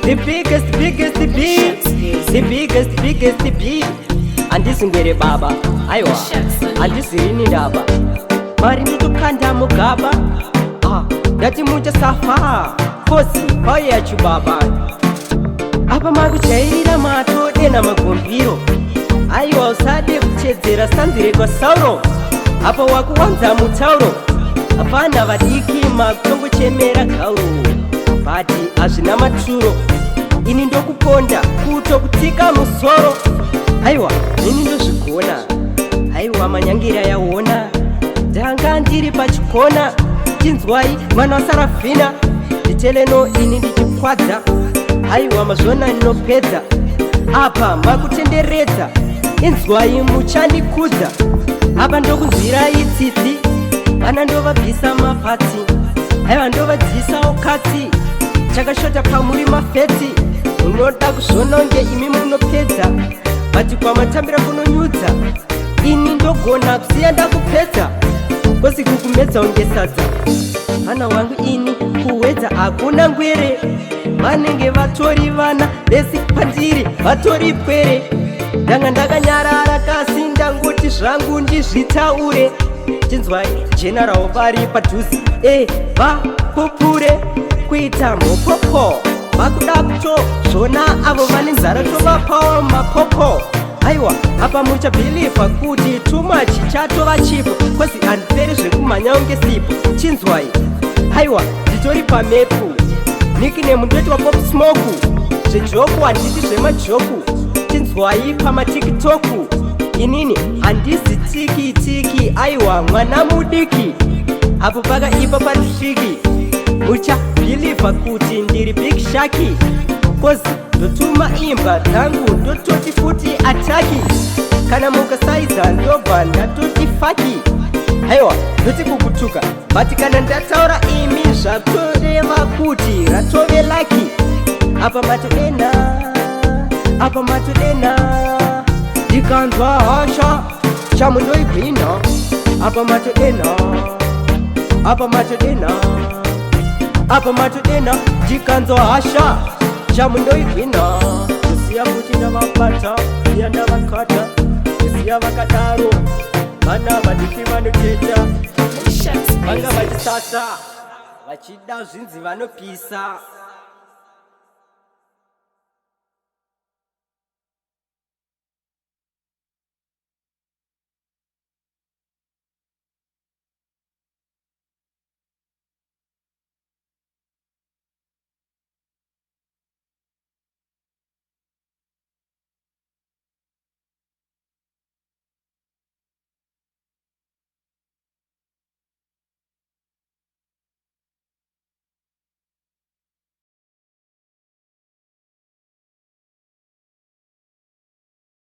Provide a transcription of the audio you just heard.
The biggest beat. Andisingere baba, aiwa, andisirini ndaba. Mari nditokanda mugaba, ndati mucha safa, kosi, pauye yachu baba. Apa makujairira mato dena magumbiro. Aiwa usade kuchedzera sanzire kwa sauro. Apa wakuwanza mutauro. Apana vadiki makongo chemera kauro. Bati azvina maturo. Ini ndokuponda kutokutika musoro. Aiwa, ini ndozvigona. Aiwa, manyangira yaona. Ndanga ndiri pachikona. Tinzwai mwana wasarafina. Nditeleno ini ndichikwadza. Aiwa, mazvona ndinopedza. Apa makutenderedza. Inzwai muchandikudza. Apa ndokunzwirai tsitsi. Vana ndovabvisa mapatsi. Aiwa, ndovadzisa ukatsi. Chakashota pamuri mafetsi. Unoda kuzvononge imi munopedza. Bati kwamatambira kunonyudza. Ini ndogona kusiya ndakupedza. Kosi kukumedza ungesadza. Vana wangu ini kuwedza hakuna ngwere. Vanenge vatori vana vesi pandiri vatori pwere. Ndanga ndakanyarara kasi ndangoti zvangu ndizvitaure. Tinzwai general vari padhuze vapupure kuita mopopo. Vakuda kuto zvona avo vane nzara tovapawo mapopo. Aiwa, apa muchabhiliva kuti too much chatova chipo. Kosi handiperi zvekumhanya unge sipo. Chinzwai, aiwa, nditori pamepu. Nickname ndoitwa Pop Smoke. Zvejoku handiti zvemajoku. Tinzwai pamatikitoku. Inini handisi tiki. Aiwa, mwana mudiki. Apo pakaipa patisviki. Muchabhiliva kuti ndiri big shaki. Kozi ndotuma imba dzangu ndototi futi ataki. Kana mukasaiza ndobva ndatoti faki. Aiwa, ndoti kukutuka. Bati kana ndataura imi zvatoreva kuti ratove laki. Apa matodena ndikanzwa hasha chamundoigwina. Apa matodena ndikanzwa hasha chamundoigwina. Kusiya kuti ndavabata, kusiya ndavakata, kusiya vakadaro. Vana vadiki vanoteta, vanga vachisasa, vachida zvinzi vanopisa.